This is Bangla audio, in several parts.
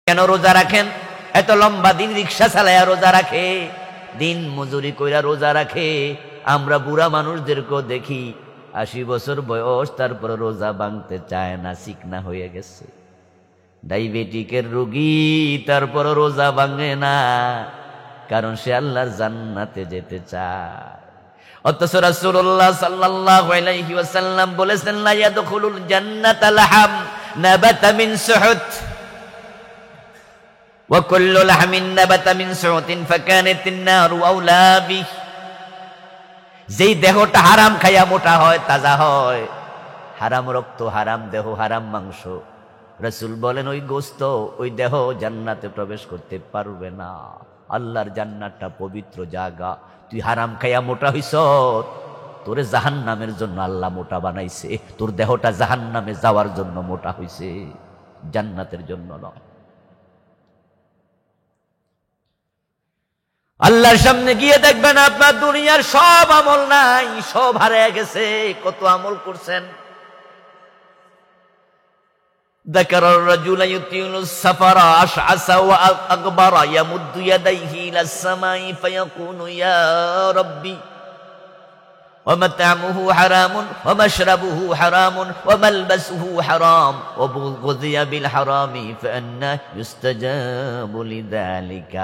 কেন রোজা রাখেন? এত লম্বা দিন রিক্সা চালায়া রোজা রাখে, দিন মজুরি কইরা রোজা রাখে। আমরা বুড়া মানুষদেরকেও দেখি 80 বছর বয়স, তারপর রোজা ভাঙতে চায় না, চিকনা হয়ে গেছে। ডায়াবেটিকের রোগী, তারপর রোজা ভাঙে না, কারণ সে আল্লাহর জান্নাতে যেতে চায়। অথচ রাসূলুল্লাহ সাল্লাল্লাহু আলাইহি ওয়াসাল্লাম বলেছেন, লা ইয়াদখুলুল জান্নাতা লাহাম নাবাতা মিন সুহুত ওয়া কুল্লু লাহমিন নাবাতা মিন সুহুতিন ফাকানাতিন নারু আওলা বিহি। যেই দেহটা হারাম খাইয়া মোটা হয়, তাজা হয়, হারাম রক্ত, হারাম দেহ, হারাম মাংস, রাসূল বলেন ওই গোশত, ওই দেহ জান্নাতে প্রবেশ করতে পারবে না। আল্লাহর জান্নাতটা পবিত্র জায়গা। তুই হারাম খাইয়া মোটা হইছ, তোরে জাহান্নামের জন্য আল্লাহ মোটা বানাইছে। তোর দেহটা জাহান্নামে যাওয়ার জন্য মোটা হইছে, জান্নাতের জন্য নয়। আল্লাহর সামনে গিয়ে দেখবেন আপনার দুনিয়ার সব আমল নাই, সব হারিয়ে গেছে। কত আমল করছেন। ذكر الرجل يطيل السفر أشعث وأكبر يمد يديه إلى السماء فيقول يا ربي ومطعمه حرام ومشربه حرام وملبسه حرام وغذي بالحرام فأنى يستجاب لذلك।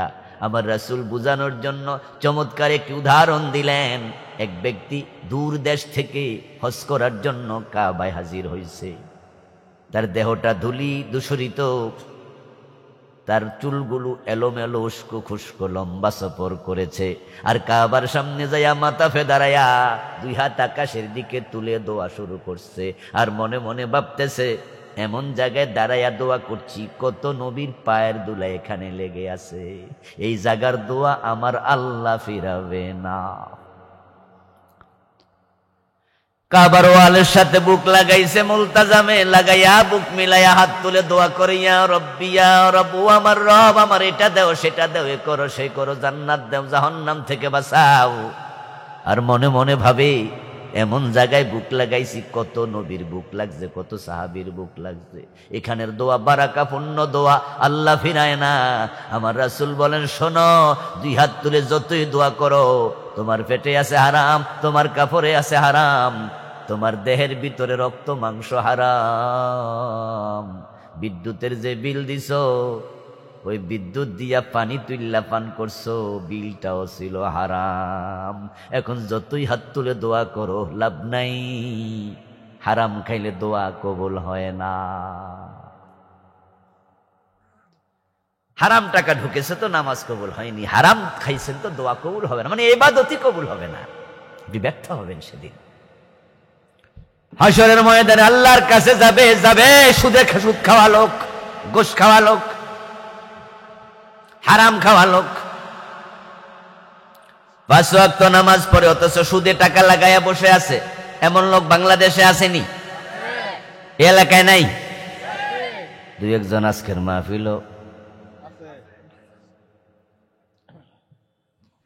আমার রাসূল বুঝানোর জন্য চমৎকার একটি উদাহরণ দিলেন। এক ব্যক্তি দূর দেশ থেকে হজ করার জন্য কাবায় হাজির হয়েছে। তার দেহটা ধুলি দূষরিত, তার চুলগুলো এলোমেলো, উস্কো খুস্কো, লম্বা সফর করেছে। আর কাবার সামনে যাইয়া মাথা ফেদারাইয়া 2 হাত আকাশের দিকে তুলে দোয়া শুরু করছে। আর মনে মনে ভাবতেছে, এমন জায়গায় দাঁড়াইয়া দোয়া করছি, কত নবীর পায়ের দুলা এখানে লেগে আছে, এই জায়গার দোয়া আমার আল্লাহ ফিরাবে না। কাবার ওয়ালের সাথে বুক লাগাইছে, মুলতাজামে লাগাইয়া বুক মিলাইয়া হাত তুলে দোয়া করে, ইয়া রব্বি ইয়া রব্বু, আমার রব, আমার এটা দেও, সেটা দেও, এ করো, সেই করো, জান্নাত দেও, জাহান্নাম থেকে বাঁচাও। আর মনে মনে ভাবে, এমন জায়গায় বুক লাগাইছি, কত নবীর বুক লাগছে, কত সাহাবীর বুক লাগছে। এখানের দোয়া বারাকাপূর্ণ দোয়া, আল্লাহ ফিরায় না। আমার রাসূল বলেন, শোনো, 2 হাত তুলে যতই দোয়া করো, তোমার পেটে আছে হারাম, তোমার কাপড়ে আছে হারাম, তোমার দেহের ভিতরে রক্ত মাংস হারাম। বিদ্যুতের যে বিল দিছো, ওই বিদ্যুৎ দিয়া পানি তুইল্লা পান করছো, বিলটাও ছিল হারাম। এখন যতই হাত তুলে দোয়া করো, লাভ নাই, হারাম খাইলে দোয়া কবুল হয় না। হারাম টাকা ঢুকেছে তো নামাজ কবুল হয়নি, হারাম খাইছেন তো দোয়া কবুল হবে না, মানে ইবাদতই কবুল হবে না, ব্যর্থ হবেন সেদিন। হাসরের ময়দানে আল্লাহর কাছে যাবে সুদ খাওয়া লোক, গোশ খাওয়া লোক, হারাম খাওয়া লোক। 5 ওয়াক্ত নামাজ পড়ে অথচ সুদে টাকা লাগাইয়া বসে আছে, এমন লোক বাংলাদেশে আসেনি, এলাকায় নাই। 2-1 জন আজকের মাহফিল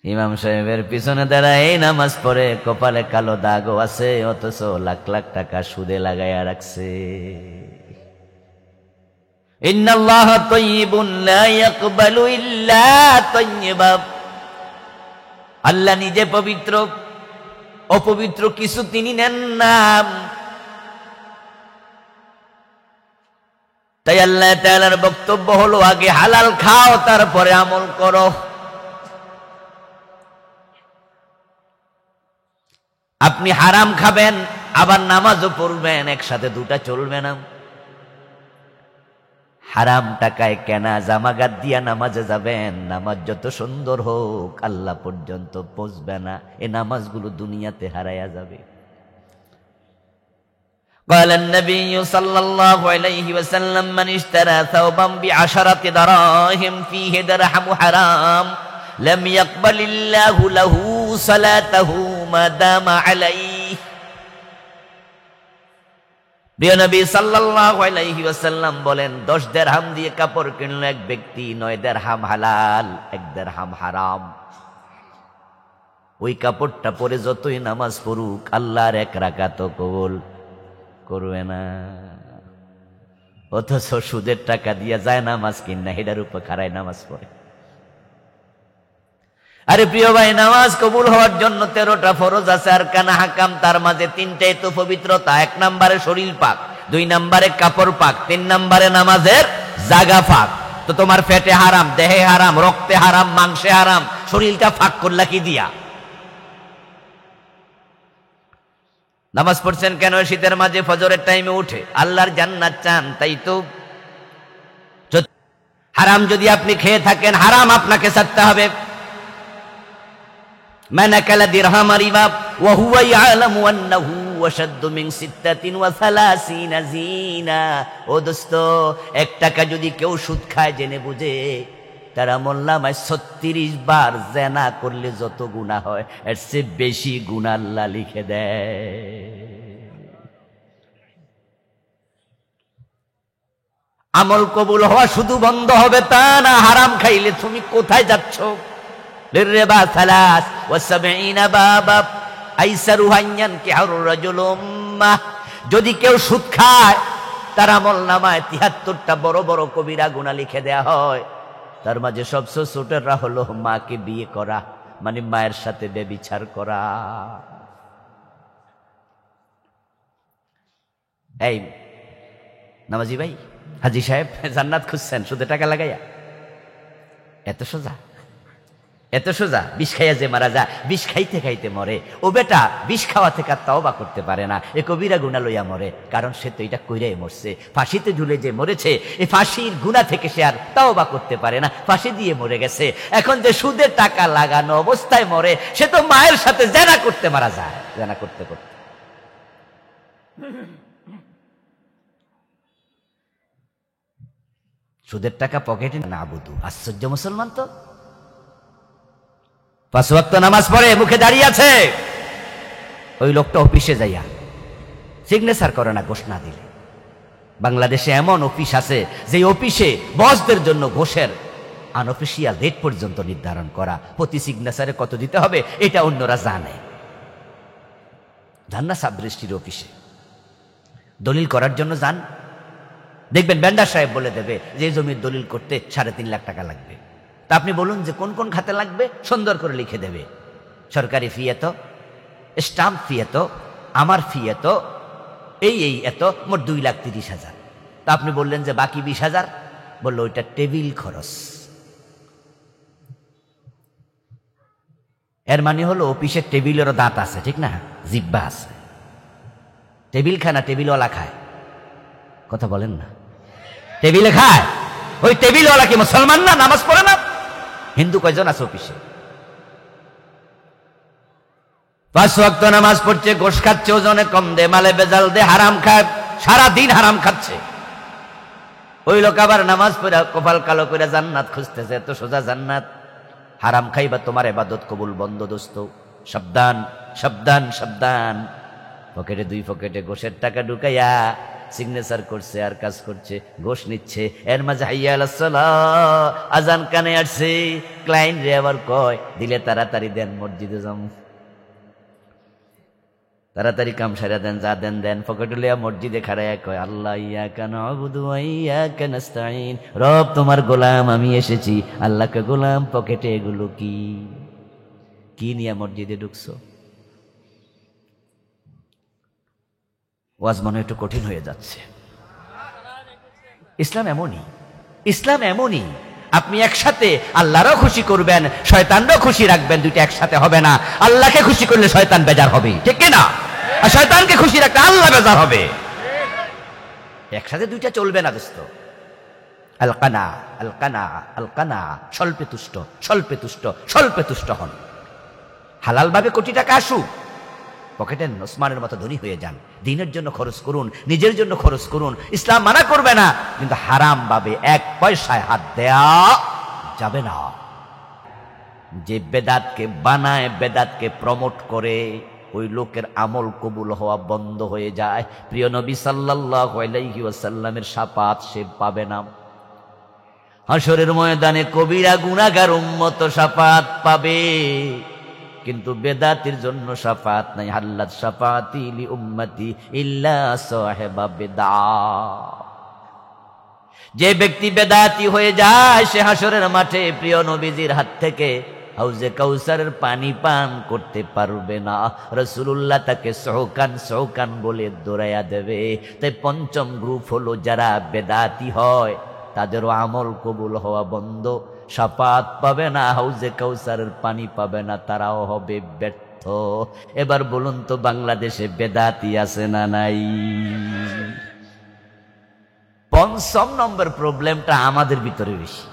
ইমাম সাহেবের পিছনে দাঁড়ায় এই নামাজ পড়ে, কপালে কালো দাগও আছে, অথচ লাখ লাখ টাকা সুদে লাগাইয়া রাখছে। ইন্নাল্লাহা তাইয়্যিবুন লা ইয়াকবালু ইল্লা তাইয়্যিবা। আল্লাহ নিজে পবিত্র, অপবিত্র কিছু তিনি নেন না। তাই আল্লাহ তাআলার বক্তব্য হলো, আগে হালাল খাও, তারপরে আমল করো। আপনি হারাম খাবেন আবার নামাজও পড়বেন, একসাথে দুটা চলবে না। হারাম টাকায় কেনা জামাগাত দিয়া নামাজে যাবেন, নামাজ যত সুন্দর হোক, আল্লাহ পর্যন্ত পৌঁছবে না, এই নামাজগুলো দুনিয়াতে হারায়া যাবে। قال النبي صلى الله عليه وسلم من اشترى ثوبا ب10 دراهم فيه درهم حرام لم يقبل الله له صلاته ما دام عليه। প্রিয় নবী সাল্লাল্লাহু আলাইহি ওয়াসাল্লাম বলেন, 10 দিরহাম দিয়ে কাপড় কিনলো এক ব্যক্তি, 9 দিরহাম হালাল, 1 দিরহাম হারাম। ওই কাপড়টা পরে যতই নামাজ পড়ুক, আল্লাহর 1 রাকাতও কবুল করবে না। অথচ সুদের টাকা দিয়া যায় নামাজ কিনা হেডার উপর খাড়ায় নামাজ পড়ে। আরে প্রিয় ভাই, নামাজ কবুল হওয়ার জন্য 13টা ফরজ আছে আর কানা হাকাম, তার মাঝে 3টাই তো পবিত্রতা। 1 নম্বরে শরীর পাক, 2 নম্বরে কাপড় পাক, 3 নম্বরে নামাজের জায়গা পাক। তো তোমার পেটে হারাম, দেহে হারাম, রক্তে হারাম, মাংসে হারাম, শরীরটা ফাঁক করলা কি দিয়া? নামাজ পড়ছেন কেন? শীতের মাঝে ফজরের টাইমে উঠে আল্লাহর জান্নাত চান, তাই তো। হারাম যদি আপনি খেয়ে থাকেন, হারাম আপনাকে ছাড়তে হবে। মান আকালা দিরহাম রিবা ওয়া হুয়া ইয়ালামু আন্নাহু আশাদ্দু মিন 36 জিনা। ও দোস্ত, 1 টাকা যদি কেউ সুদ খায় জেনে বুঝে, তার আমলনামায় 36 বার জেনা করলে যত গুনাহ হয় এর চেয়ে বেশি গুনাহ আল্লাহ লিখে দেয়। আমল কবুল হওয়া শুধু বন্ধ হবে তা না, হারাম খাইলে তুমি কোথায় যাচ্ছ? লিররিবা 73 বাবা আইসারুহা ইয়ানকিহুর রাজুলুম। যদি কেউ সুদ খায়, তার আমলনামায় 73টা বড় বড় কবিরা গুনাহ লিখে দেয়া হয়। তার মাঝে সবচেয়ে ছোটরা হলো মাকে বিয়ে করা, মানে মায়ের সাথে ব্যভিচার করা। এই নামাজি ভাই, হাজী সাহেব, জান্নাত খুঁজছেন সুদে টাকা লাগাইয়া? এত সোজা, এত সোজা। বিষ খাইয়া যে মারা যায়, বিষ খাইতে খাইতে মরে। ও বেটা বিষ খাওয়া থেকে আর তাওবা করতে পারে না, এ কবিরা গুনাহ লইয়া মরে, কারণ সে তো এটা কইরাই মরছে। ফাঁসিতে ঝুলে যে মরেছে, এই ফাঁসির গুনাহ থেকে সে আর তাওবা করতে পারে না, ফাঁসি দিয়ে মরে গেছে। এখন যে সুদের টাকা লাগানো অবস্থায় মরে, সে তো মায়ের সাথে জেনা করতে মারা যায়, জেনা করতে করতে। সুদের টাকা পকেটে না বুধু। আশ্চর্য মুসলমান তো। 5 ওয়াক্ত নামাজ পড়ে, মুখে দাঁড়িয়ে আছে। ওই লোকটা অফিসে যাইয়া সিগনেচার করে না ঘোষ না দিলে। বাংলাদেশে এমন অফিস আছে যে অফিসে বসদের জন্য ঘোষের আনঅফিসিয়াল রেট পর্যন্ত নির্ধারণ করা, প্রতি সিগনেচারে কত দিতে হবে এটা অন্যরা জানে। যান না সাবরেজিস্ট্রির অফিসে দলিল করার জন্য যান, দেখবেন ব্যান্ডার সাহেব বলে দেবে যে জমির দলিল করতে 3.5 লাখ টাকা লাগবে। তা আপনি বলুন যে কোন কোন খাতে লাগবে, সুন্দর করে লিখে দেবে। সরকারি ফি এত, স্টাম্প ফি এত, আমার ফি এত, এই এত, মোট 2,30,000। তা আপনি বললেন যে বাকি 20,000, বললো ওইটা টেবিল খরচ। এর মানে হলো অফিসের টেবিলেরও দাঁত আছে, ঠিক না, জিব্বা আছে। টেবিল খায় না, টেবিলওয়ালা খায়। কথা বলেন না, টেবিলে খায়। ওই টেবিলওয়ালা কি মুসলমান না? নামাজ পড়ে না? হিন্দু কয়জন আছে অফিসে? 5 ওয়াক্ত নামাজ পড়ছে, ঘোষ খাচ্ছে, ওজনে কম দে, মালে বেজাল দে, হারাম খায়, সারাদিন হারাম খাচ্ছে। ওই লোক আবার নামাজ পড়ে কপাল কালো করে জান্নাত খুঁজতেছে। এত সোজা জান্নাত? হারাম খাইবা তোমার ইবাদত কবুল বন্ধ দোস্ত। সাবধান, সাবধান, সাবধান। পকেটে 2 পকেটে ঘোষের টাকা ঢুকাইয়া সিগনেচার করছে আর কাজ করছে, ঘোষ নিচ্ছে। এর মাঝে হাইয়া আলাস সালাহ আজান কানে আসছে, ক্লায়েন্ট রে আবার কয় দিলে তাড়াতাড়ি দেন, মসজিদে যাম, তাড়াতাড়ি কাম সারা দেন, যা দেন দেন। পকেটে লিয়া মসজিদে খাড়াইয়া কয় আল্লাহ ইয়াকা না'বুদু ওয়া ইয়াকা নাস্তাঈন। রব তোমার গোলাম আমি এসেছি। আল্লাহকে গোলাম। পকেটে এগুলো কি কি নিয়ে মসজিদে ঢুকছো? ওয়াজ মনে একটু কঠিন হয়ে যাচ্ছে। ইসলাম এমনই, ইসলাম এমনই। আপনি একসাথে আল্লাহরও খুশি করবেন, শয়তানরও খুশি রাখবেন, দুইটা একসাথে হবে না। আল্লাহকে খুশি করলে শয়তান বেজার হবে, ঠিক না? আর শয়তানকে খুশি রাখলে আল্লাহ বেজার হবে। একসাথে দুইটা চলবে না দোস্ত। আলকানা, আলকানা, আলকানা, স্বল্পে তুষ্ট, স্বল্পে তুষ্ট, স্বল্পে তুষ্ট হন। হালাল ভাবে কোটি টাকা আসুক, পকেটের ওসমানের মতো ধনী হয়ে যান। দিনের জন্য খরচ করুন, নিজের জন্য খরচ করুন, ইসলাম মানা করবে না, কিন্তু হারাম ভাবে 1 পয়সায় হাত দেয়া যাবে না। যে বেদাতকে বানায়, বেদাতকে প্রমোট করে, ওই লোকের আমল কবুল হওয়া বন্ধ হয়ে যায়। প্রিয় নবী সাল্লাল্লাহু আলাইহি ওয়াসাল্লামের শাফাত সে পাবে না। হাসরের ময়দানে কবিরা গুনাহগার উম্মত শাফাত পাবে, কিন্তু বেদাতির জন্য শাফাত নাই। হাল্লাত শাফাতি লি উম্মতি ইল্লা সাহিবা বিদআ। যে ব্যক্তি বেদাতি হয়ে যায় সে হাসরের মাঠে প্রিয় নবীজির হাত থেকে হাউজে কাউসারের পানি পান করতে পারবে না। রাসূলুল্লাহ তাকে সৌকান সৌকান বলে দৌড়াইয়া দেবে। তাই পঞ্চম গ্রুপ হলো যারা বেদাতি হয়, তাদেরও আমল কবুল হওয়া বন্ধ, শাফাত পাবে না, হাউজে কাউসারের পানি পাবে না, তারাও হবে ব্যর্থ। এবার বলুন তো বাংলাদেশে বেদাতি আছে না নাই? পঞ্চম নম্বর প্রবলেমটা আমাদের ভিতরে বেশি।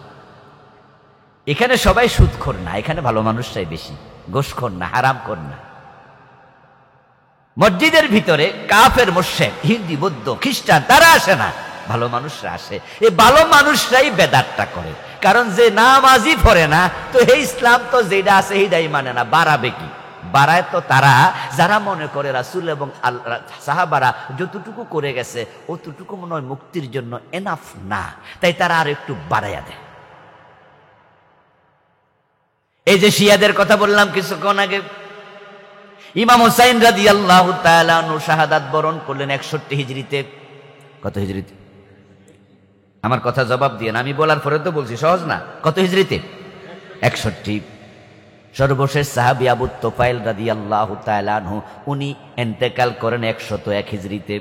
এখানে সবাই সুদখোর না, এখানে ভালো মানুষরাই বেশি, ঘুষখোর না, হারামখোর না। মসজিদের ভিতরে কাফের, মুশরিক, হিন্দু, বৌদ্ধ, খ্রিস্টান তারা আসে না, ভালো মানুষরা আসে। এই ভালো মানুষরাই বেদাতটা করে। কারণ যে নামাজই পড়ে না, তো এই ইসলাম তো যেটা আছে সেইটাই মানে না, বাড়াবে কি? বাড়ায় তো তারা যারা মনে করে রাসূল এবং সাহাবারা যতটুকু করে গেছে অতটুকু মনে হয় মুক্তির জন্য এনাফ না, তাই তারা আর একটু বাড়াইয়া দেয়। এই যে শিয়াদের কথা বললাম কিছুক্ষণ আগে, ইমাম হুসাইন রাদিয়াল্লাহু তাআলা আনহু শাহাদাত বরণ করলেন 61 হিজরিতে। কত হিজরিতে? আমার কথা জবাব দিয়ে না, আমি বলার পরে তো বলছি, সহজ না। কত হিজরিতে? 61। সর্বশেষ সাহাবী আবু তুফাইল রাদিয়াল্লাহু তাআলা আনহু উনি ইন্তেকাল করেন 101 হিজরিতে।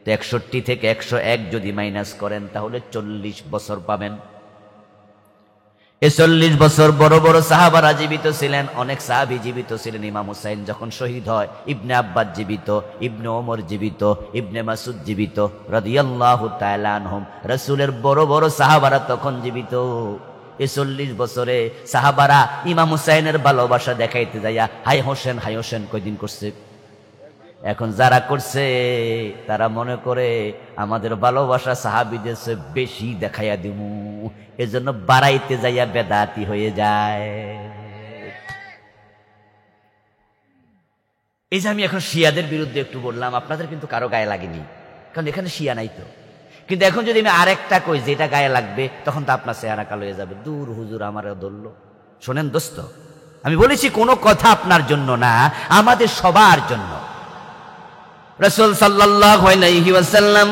তো 61 থেকে 101 যদি মাইনাস করেন তাহলে 40 বছর পাবেন। এই 40 বছর বড় বড় সাহাবারা জীবিত ছিলেন, অনেক সাহাবী জীবিত ছিলেন। ইমাম হুসাইন যখন শহীদ হয়, ইবনে আব্বাস জীবিত, ইবনে ওমর জীবিত, ইবনে মাসউদ জীবিত রাদিয়াল্লাহু তাআলা আনহুম। রাসূলের বড় বড় সাহাবারা তখন জীবিত। এই 40 বছরে সাহাবারা ইমাম হুসাইনের ভালোবাসা দেখাইতে যাইয়া হাই হোসেন হাই হোসেন কয়দিন করছে? এখন যারা করছে তারা মনে করে আমাদের ভালোবাসা সাহাবীদের চেয়ে বেশি দেখাইয়া দিমু, এজন্য বাড়াইতে যাইয়া বেদাতি হয়ে যায়। এই যে আমি এখন শিয়াদের বিরুদ্ধে একটু বললাম, আপনাদের কিন্তু কারো গায়ে লাগেনি, কারণ এখানে শিয়া নাই তো। কিন্তু এখন যদি আমি আরেকটা কই যেটা গায়ে লাগবে, তখন তো আপনার চেহারা কালো হয়ে যাবে। দূর হুজুর আমারও ধরল। শোনেন দোস্ত, আমি বলেছি কোনো কথা আপনার জন্য না, আমাদের সবার জন্য। রাসূল সাল্লাল্লাহু আলাইহি ওয়াসাল্লাম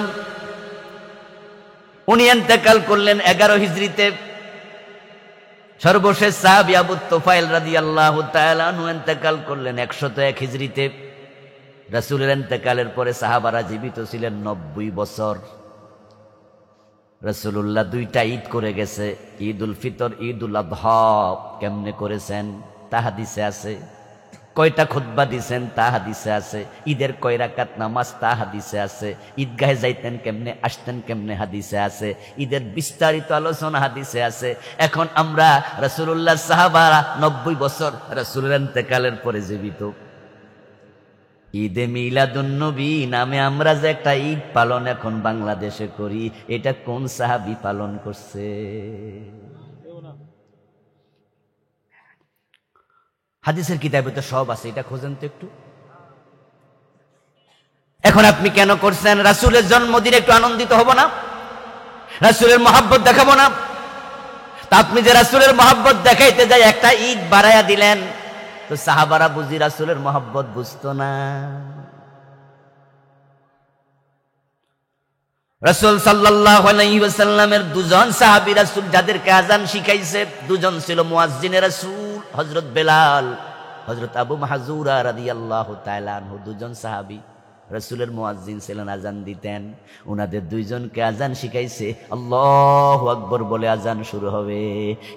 উনি ইন্তেকাল করলেন 11 হিজরিতে। সর্বশেষ সাহাবী আবু তুফাইল রাদিয়াল্লাহু তাআলা আনহু ইন্তেকাল করলেন 101 হিজরিতে। রাসূলের ইন্তেকালের পরে সাহাবারা জীবিত ছিলেন 90 বছর। রাসূলুল্লাহ 2টা ঈদ করে গেছে, ঈদুল ফিতর, ঈদুল আযহা। কেমনে করেছেন তা হাদিসে আছে। কয়টা খুতবা দিছেন তা হাদিসে আছে। ঈদের কয় রাকাত নামাজ তা হাদিসে আছে। ঈদগাহে যাইতেন কেমনে, আসতেন কেমনে হাদিসে আছে। ঈদের বিস্তারিত আলোচনা হাদিসে আছে। এখন আমরা রাসূলুল্লাহ সাহাবারা 90 বছর রাসূলের ইন্তেকালের পরে জীবিত। ঈদে মিলাদুন নবী নামে আমরা যে একটা ঈদ পালন এখন বাংলাদেশে করি, এটা কোন সাহাবী পালন করছে? হাদিসের কিতাবে তো সব আছে, এটা খোঁজেন তো একটু। এখন আপনি কেন করছেন? রাসূলের জন্মদিনে একটু আনন্দিত হব না? রাসূলের মহব্বত দেখাবো না? তা আপনি যে রাসূলের মহব্বত দেখাইতে যাই একটা ঈদ বাড়াইয়া দিলেন, তো সাহাবারা বুঝি রাসূলের মহব্বত বুঝতো না? রাসূল সাল্লাল্লাহু আলাইহি ওয়াসাল্লামের দুজন সাহাবী রাসূল যাদেরকে আযান শিখাইছে, দুজন ছিল মুয়াজ্জিনে রাসূল, হযরত বেলাল, হযরত আবু মাহযুরা রাদিয়াল্লাহু তাআলা আনহু। দুজন সাহাবী রাসূলের মুয়াজ্জিন ছিলেন, আযান দিতেন। উনাদের দুইজনকে আযান শিখাইছে, আল্লাহু আকবার বলে আযান শুরু হবে।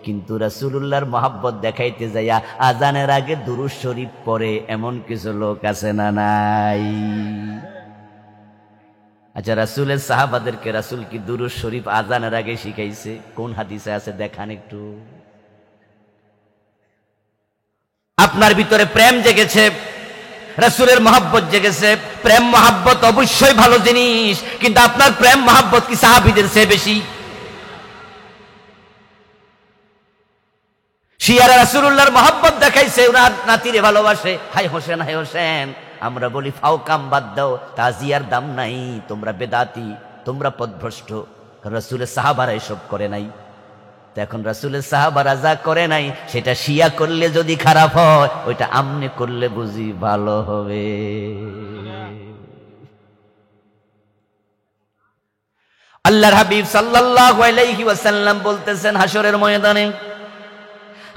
কিন্তু রাসূলুল্লাহর মহব্বত দেখাইতে যাইয়া আযানের আগে দুরূদ শরীফ পড়ে এমন কিছু লোক আছে না নাই? আচ্ছা, রাসূলের সাহাবাদেরকে রাসূল কি দুরূদ শরীফ আযানের আগে শিখাইছে? কোন হাদিসে আছে দেখান একটু। আপনার ভিতরে প্রেম জেগেছে, রাসূলের মহব্বত জেগেছে। প্রেম মহব্বত অবশ্যই ভালো জিনিস, কিন্তু আপনার প্রেম মহব্বত কি সাহাবীদের চেয়ে বেশি? শিয়ারা রাসূলুল্লাহর মহব্বত দেখাইছে, ওনার নাতিরে ভালোবাসে, হাই হোসেন হাই হোসেন। আমরা বলি ফাও কাম বাদ দাও, তাজিয়ার দাম নাই, তোমরা বেদাতি, তোমরা পথভ্রষ্ট। রাসূলের সাহাবারা এসব করে নাই। তো এখন রাসূলের সাহাবারা যা করে নাই সেটা শিয়া করলে যদি খারাপ হয়, ওইটা আমনে করলে বুঝি ভালো হবে। আল্লাহর হাবিব সাল্লাল্লাহু আলাইহি ওয়াসাল্লাম বলতেছেন হাসরের ময়দানে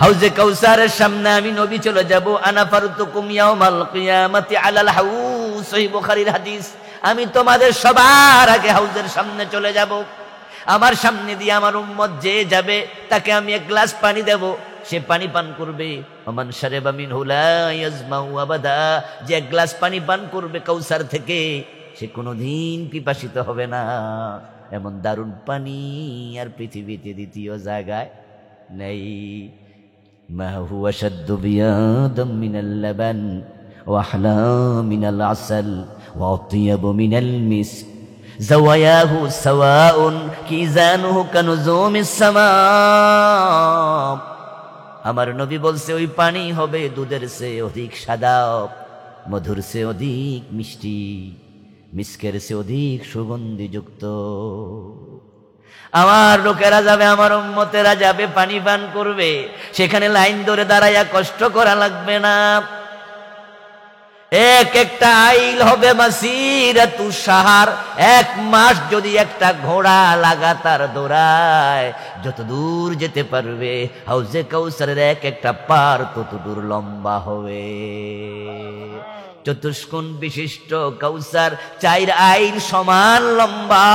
হাউজে কাউসারের সামনে আমি নবী চলে যাব, আনা ফারতুকুম ইয়াউমাল কিয়ামাতি আলাল হাউজ, সহিহ বুখারীর হাদিস। আমি তোমাদের সবার আগে হাউজের সামনে চলে যাব, আমার সামনে দিয়ে আমার উম্মত যে যাবে তাকে আমি এক গ্লাস পানি দেব, সে পানি পান করবে। ওমান শারিবা মিনহু লা ইয়াজমাউ আবাদা, যে এক গ্লাস পানি পান করবে কাউসার থেকে সে কোনোদিন পিপাসিত হবে না। এমন দারুণ পানি আর পৃথিবীতে দ্বিতীয় জায়গায় নেই। মা হুয়া শাদ্দু বিয়াদাম মিনাল লাবান ওয়া আহলা মিনাল আসাল ওয়া আতিয়াবু মিনাল মিস্ক যাওয়ায়াহু সাওয়াউন কিজানুহু কানুজুমিস সামা। আমার নবী বলছে ওই পানি হবে দুধের চেয়ে অধিক সাদা, মধুর চেয়ে অধিক মিষ্টি, মিস্কের চেয়ে অধিক সুগন্ধিযুক্ত। আমার লোকেরা যাবে, আমার উম্মতেরা যাবে, পানি পান করবে, সেখানে লাইন ধরে দাঁড়াইয়া কষ্ট করা লাগবে না। এক একটা আইল হবে মাসিরাতু শাহর, এক মাস যদি একটা ঘোড়া লাগাতার দৌড়ায় যত দূর যেতে পারবে, হাউজে কাউসারের এক একটা পার তত দূর লম্বা হবে। চতুষ্কোণ বিশিষ্ট কাউসার 4 আইল সমান লম্বা,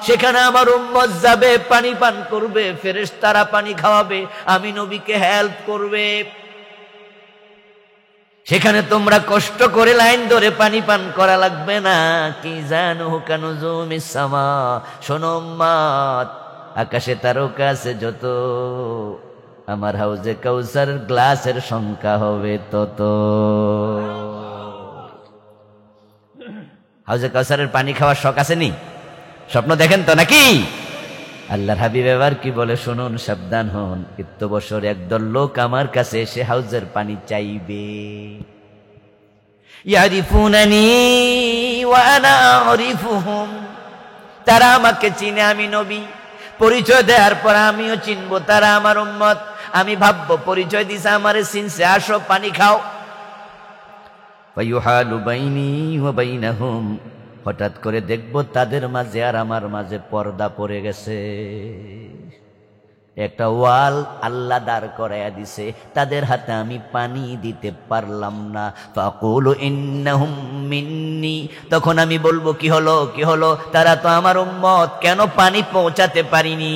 সেখানে আমার উম্মত যাবে, পানি পান করবে, ফেরেশতারা পানি খাওয়াবে, আমি নবীকে হেল্প করবে। সেখানে তোমরা কষ্ট করে লাইন ধরে পানি পান করা লাগবে না। কি জানো কানুজুমিস সামা, শোনো উম্মত, আকাশে তারকা আছে যত, আমার হাউজে কাউসার গ্লাসের সংখ্যা হবে তত। হাউজে কাউসারের পানি খাওয়ার শখ আসেনি? স্বপ্ন দেখেন তো নাকি? আল্লাহর হাবিব এবার কি বলে শুনুন, সাবধান হন। ইত্য বছর একদল লোক আমার কাছে এসে হাউজের পানি চাইবে। ইয়ারিফুনানি ওয়া আনা আরিফুহুম, তারা আমাকে চিনে, আমি নবী। পরিচয় দেওয়ার পর আমিও চিনবো তারা আমার উম্মত। আমি ভাববো পরিচয় দিছে আমারে চিনছে, আসো পানি খাও। ফায়ুহালু বাইনি ওয়া বাইনাহুম, হঠাৎ করে দেখব তাদের মাঝে আর আমার মাঝে পর্দা পড়ে গেছে, একটা ওয়াল আল্লাহ দাঁড় করাইয়া দিছে, তাদের হাতে আমি পানি দিতে পারলাম না। ফাকুলু ইন্নাহুম মিন্নি, তখন আমি বলবো কি হলো, কি হলো, তারা তো আমার উম্মত, কেন পানি পৌঁছাতে পারিনি?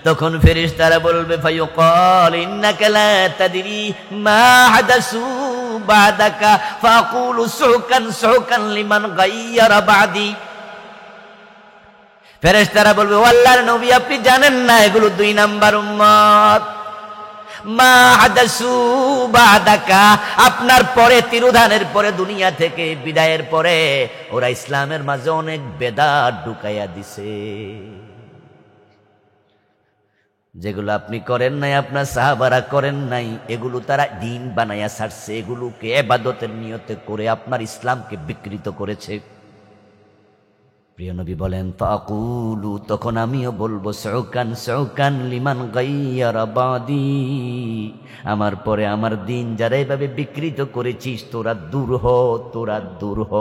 তখন ফেরেশতারা বলবে ফায়ুকাল ইন্নাকা লা তাদরি মা হাদাসু বাদাকা ফাকুলু সুহকান সুহকান লিমান গায়্যারা বাদি। ফেরেশতারা বলবে ও আল্লাহর নবী, আপনি জানেন না এগুলো 2 নাম্বার উম্মত। মা হাদাসু বাদাকা, আপনার পরে, তিরোধানের পরে, দুনিয়া থেকে বিদায়ের পরে ওরা ইসলামের মাঝে অনেক বেদাত ঢুকাইয়া দিছে, যেগুলো আপনি করেন নাই, আপনার সাহাবারা করেন নাই, এগুলো তারা দিন বানাইয়া ছাড়ছে, এগুলোকে ইবাদতের নিয়তে করে আপনার ইসলামকে বিকৃত করেছে। প্রিয় নবী বলেন ফাকুলু, তখন আমিও বলবো সুহকান সুহকান লিমান গায়্যারা বাদি, আমার পরে আমার দিন যারা এইভাবে বিকৃত করেছিস, তোরা দূর হ, তোরা দূর হ।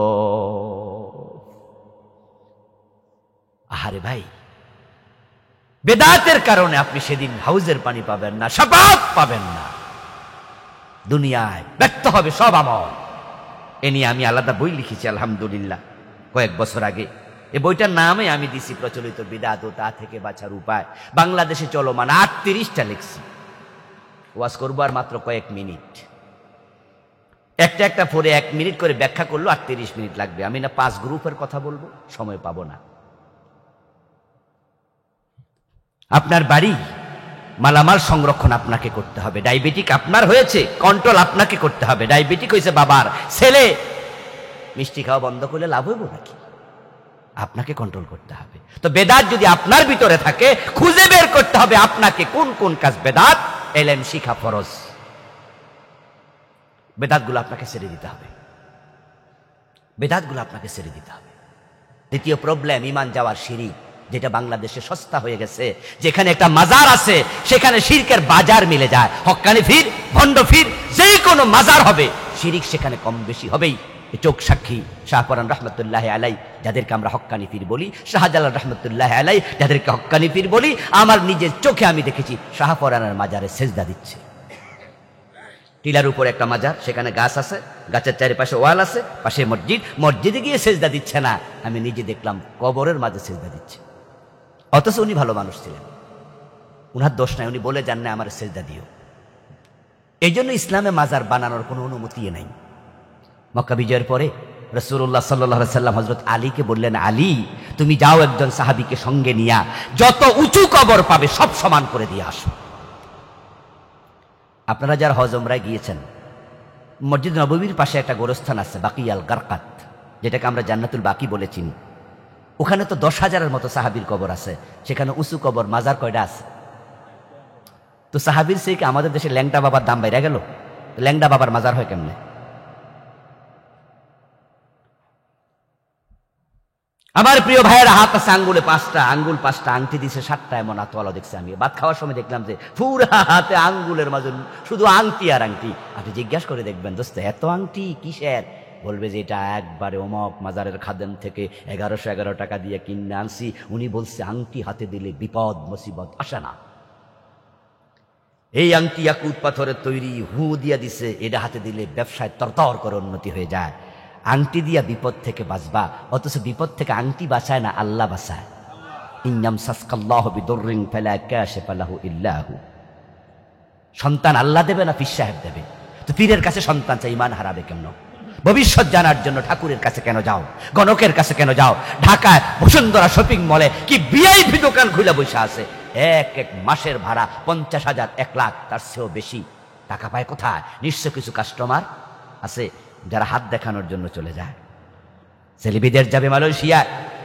আহারে ভাই, বেদাতের কারণে আপনি সেদিন হাউজের পানি পাবেন না, শাফাত পাবেন না, দুনিয়ায় ব্যর্থ হবে সব আমল। এ নিয়ে আমি আলাদা বই লিখেছি আলহামদুলিল্লাহ কয়েক বছর আগে। এই বইটার নামে আমি দিছি প্রচলিত বিদআত ও তা থেকে বাঁচার উপায়। বাংলাদেশে চলমান 38টা লিখছি, ওয়াজ করবো আর মাত্র কয়েক মিনিট। একটা একটা পরে 1 মিনিট করে ব্যাখ্যা করলো 38 মিনিট লাগবে। আমি না 5 গ্রুপের কথা বলবো, সময় পাবো না। আপনার বাড়ি মালামাল সংরক্ষণ আপনাকে করতে হবে। ডায়াবেটিক আপনার হয়েছে, কন্ট্রোল আপনাকে করতে হবে। ডায়াবেটিক হয়েছে বাবার, ছেলে মিষ্টি খাওয়া বন্ধ করলে লাভ হইব নাকি? আপনাকে কন্ট্রোল করতে হবে। তো বেদাত যদি আপনার ভিতরে থাকে, খুঁজে বের করতে হবে আপনাকে কোন কোন কাজ বেদাত, এলেম শিখা ফরজ। বেদাতগুলো আপনাকে ছেড়ে দিতে হবে, বেদাতগুলো আপনাকে ছেড়ে দিতে হবে। দ্বিতীয় প্রবলেম, ঈমান যাওয়ার শিরিক, যেটা বাংলাদেশে সস্তা হয়ে গেছে। যেখানে একটা মাজার আছে সেখানে শিরকের বাজার মিলে যায়। হক্কানি ফির, ভণ্ড ফির, যে কোনো মাজার হবে, শিরিক সেখানে কম বেশি হবেই। চোখ সাক্ষী শাহপরান রহমতুল্লাহ আলাই, যাদেরকে আমরা হক্কানি পীর বলি, শাহজালাল রহমতুল্লাহ আলাই, যাদেরকে হক্কানি পীর বলি, আমার নিজের চোখে আমি দেখেছি শাহপরানের মাজারে সেজদা দিচ্ছে। টিলার উপরে একটা মাজার, সেখানে গাছ আছে, গাছের চারিপাশে ওয়াল আছে, পাশে মসজিদ, মসজিদে গিয়ে সেজদা দিচ্ছে না, আমি নিজে দেখলাম কবরের মাঝে সেজদা দিচ্ছে। অথচ উনি ভালো মানুষ ছিলেন, উনার দোষ নাই, উনি বলে যান না আমার সেজদা দিও। এই জন্য ইসলামে মাজার বানানোর কোনো অনুমতি নাই। মক্কা বিজয়ের পরে রাসূলুল্লাহ সাল্লাল্লাহু আলাইহি সাল্লাম হযরত আলীকে বললেন, আলী তুমি যাও একজন সাহাবীকে সঙ্গে নিয়া যত উঁচু কবর পাবে সব সমান করে দিয়ে আসো। আপনারা যারা হজ উমরায় গিয়েছেন, মসজিদ নববীর পাশে একটা গোরস্থান আছে বাকিয়াল গারকাত, যেটাকে আমরা জান্নাতুল বাকি বলে চিনি। ওখানে তো 10,000-এর মতো সাহাবীর কবর আছে, সেখানে উঁচু কবর মাজার কয়টা আছে? তো সাহাবীর সে কি আমাদের দেশে ল্যাংটা বাবার দাম বাইরে গেল? ল্যাংটা বাবার মাজার হয় কেমনে? আমার প্রিয় ভাইয়েরা, হাত আছে আঙ্গুলে 5টা, আঙ্গুল 5টা, আংটি দিছে 7টা, এমন আতওয়ালা দেখছি আমি। ভাত খাওয়ার সময় দেখলাম যে পুরা হাতে আঙ্গুলের মাঝে শুধু আংটি আর আংটি। আপনি জিজ্ঞাসা করে দেখবেন, দোস্ত এত আংটি কিসের? বলবে যে এটা একবারে অমক মাজারের খাদেম থেকে 1111 টাকা দিয়ে কিনে আনছি। উনি বলছে আংটি হাতে দিলে বিপদ মুসিবত আসে না। এই আংটি ইয়াকুত পাথরের তৈরি, হু দিয়া দিছে, এটা হাতে দিলে ব্যবসায় তরতর করে উন্নতি হয়ে যায়। আংটি দিয়া বিপদ থেকে বাঁচবা, অথচ বিপদ থেকে আংটি বাঁচায় না, আল্লাহ বাঁচায়। ইন্নাম সাসকাল্লাহু বিদুররিন ফালা কাশিফা লাহু ইল্লা হু। সন্তান আল্লাহ দেবে না পীর সাহেব দেবে? তো পীরের কাছে সন্তান চাই, ঈমান হারাবে কেন? ভবিষ্যৎ জানার জন্য ঠাকুরের কাছে কেন যাও? গণকের কাছে কেন যাও? ঢাকায় বসুন্ধরা শপিং মলে কি ভিআইপি দোকান খুলে বসে আছে, এক মাসের ভাড়া 50,000, 1 লাখ, তার চেয়েও বেশি টাকা পায় কোথায়? নিশ্চয় কিছু কাস্টমার আছে যারা হাত দেখানোর জন্য চলে যায়। ছেলেবিদের যাবে মালয়েশিয়া,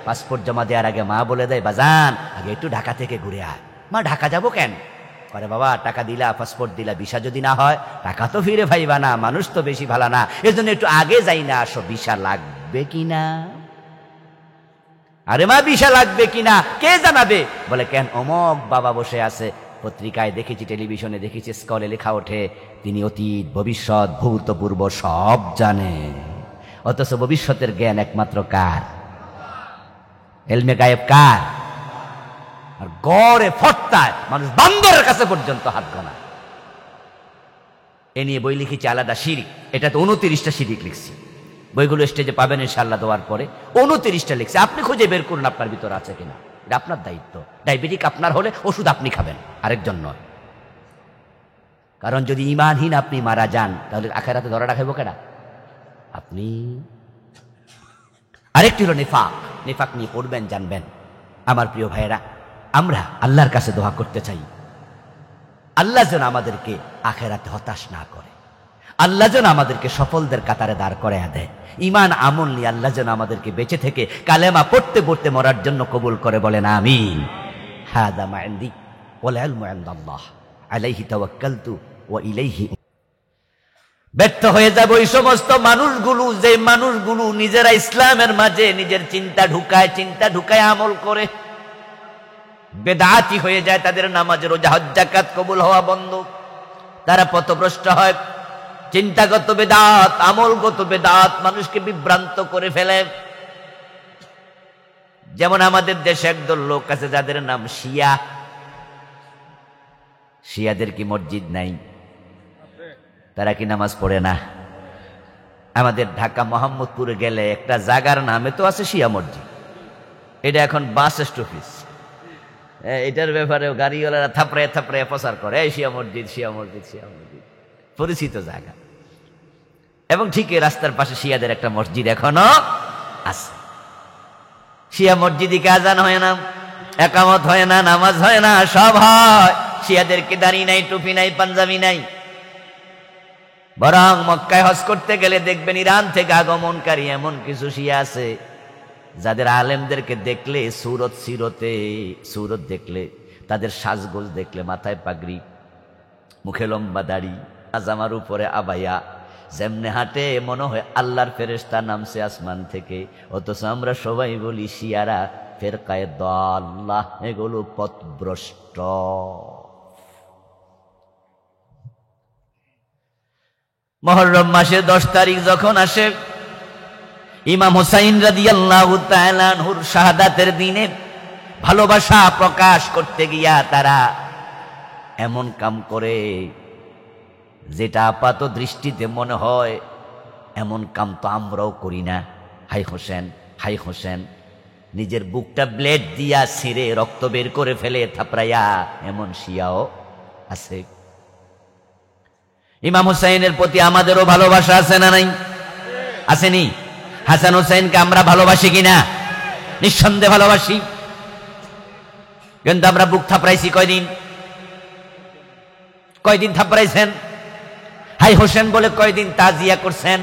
পাসপোর্ট জমা দেওয়ার আগে মা বলে দেয়, বাজান আগে একটু ঢাকা থেকে ঘুরে আয়। মা ঢাকা যাবো কেন? আরে বাবা, টাকা দিলা, পাসপোর্ট দিলা, ভিসা যদি না হয় টাকা তো ফিরে পাইবা না, মানুষ তো বেশি ভালো না, এজন্য একটু আগে যাই না আসো, ভিসা লাগবে কিনা? আরে মা ভিসা লাগবে কিনা কে জানাবে? বলে কেন? অমক বাবা বসে আছে, পত্রিকায় দেখেছি, টেলিভিশনে দেখেছি, স্কলে লেখা ওঠে তিনি অতীত ভবিষ্যৎ ভূতপূর্ব সব জানে। অথচ ভবিষ্যতের জ্ঞান একমাত্র কার? এলমে গায়েব কার? আর গড়ে ফট্টায় মানুষ বান্দরের কাছে পর্যন্ত হাত গোনা। এ নিয়ে বই লিখেছি আলাদা, শিরিক। এটা তো 29টা শিরিক লিখছি, বইগুলো স্টেজে পাবেন ইনশাআল্লাহ দেওয়ার পরে। 29টা লিখছি, আপনি খুঁজে বের করুন আপনার ভিতরে আছে কিনা, এটা আপনার দায়িত্ব। ডায়াবেটিক আপনার হলে ওষুধ আপনি খাবেন, আরেকজন নয়। কারণ যদি ঈমানহীন আপনি মারা যান, তাহলে আখিরাতে ধরা রাখাইব কেডা? আপনি। আরেকটি হলো নিফাক। নিফাক নিয়ে পড়বেন, জানবেন। আমার প্রিয় ভাইয়েরা, আমরা আল্লাহর কাছে দোয়া করতে চাই, আল্লাহ যেন আমাদেরকে আখিরাতে হতাশ না করে, আল্লাহ যেন আমাদেরকে সফলদের কাতারে দাঁড় করাইয়া দেয়। ঈমান আমল নিয়ে আল্লাহ যেন আমাদেরকে বেঁচে থেকে কালেমা পড়তে পড়তে মরার জন্য কবুল করে, বলেন আমিন। হাদা মা ইনদি ওয়াল ইলমু ইনদাল্লাহ আলাইহি তাওয়াক্কালতু ওয়া ইলাইহি। ব্যর্থ হয়ে যাবে ওই সমস্ত মানুষগুলো, যে মানুষগুলো নিজেরা ইসলামের মাঝে নিজের চিন্তা ঢুকায় আমল করে বেদাতি হয়ে যায়, তাদের নামাজ রোজা হজ যাকাত কবুল হওয়া বন্ধ, তারা পথভ্রষ্ট হয়। চিন্তাগত বেদাত, আমলগত বেদাত মানুষকে বিভ্রান্ত করে ফেলে। যেমন আমাদের দেশে একদল লোক আছে যাদের নাম শিয়া। শিয়াদের কি মসজিদ নাই? তারা কি নামাজ পড়ে না? আমাদের ঢাকা মোহাম্মদপুরে গেলে একটা জায়গার নামে তো আছে শিয়া মসজিদ, এটা এখন বাস স্টপিস। এটার ব্যাপারেও গাড়িওয়ালারা থাপড়ে প্রচার করে, এই শিয়া মসজিদ, শিয়া মসজিদ, শিয়া মসজিদ, পরিচিত জায়গা। এবং ঠিকই রাস্তার পাশে শিয়াদের একটা মসজিদ এখনো আছে। শিয়া মসজিদে আজান হয় না, একামত হয় না, নামাজ হয় না, সব হয়। শিয়াদেরকে দাড়ি নাই, টুপি নাই, পাঞ্জাবি নাই। বরং মক্কায় হজ করতে গেলে দেখবেন ইরান থেকে আগমনকারী এমন কিছু শিয়া আছে যাদের আলেমদেরকে দেখলে সুরত দেখলে, তাদের সাজগোজ দেখলে, মাথায় পাগড়ি, মুখে লম্বা দাড়ি, জামার উপরে আবায়া, যেমনে হাঁটে মনে হয় আল্লাহর ফেরেশতা নামছে আসমান থেকে। অথচ আমরা সবাই বলি শিয়ারা ফেরকায়ে দাল্লাহ, এগুলো পথভ্রষ্ট। মুহররম মাসের 10 তারিখ যখন আসে, ইমাম হুসাইন রাদিয়াল্লাহু তাআলা আনহুর শাহাদাতের দিনে ভালোবাসা প্রকাশ করতে গিয়া তারা এমন কাম করে যেটা আপাত দৃষ্টিতে মনে হয় এমন কাম তো আমরাও করি না। হাই হোসেন, হাই হোসেন, নিজের বুকটা ব্লেড দিয়া ছিঁড়ে রক্ত বের করে ফেলে থাপড়াইয়া এমন শিয়াও আছে। ইমাম হুসাইনের প্রতি আমাদেরও ভালোবাসা আছে না নাই? আসেনি? হাসান হুসাইনকে আমরা ভালোবাসি কিনা? নিঃসন্দেহে ভালোবাসি। কিন্তু আমরা বুক থাপড়াইছি কয়দিন? কয়দিন থাপড়াইছেন? হাই হোসেন বলে কয়দিন তাজিয়া করছেন?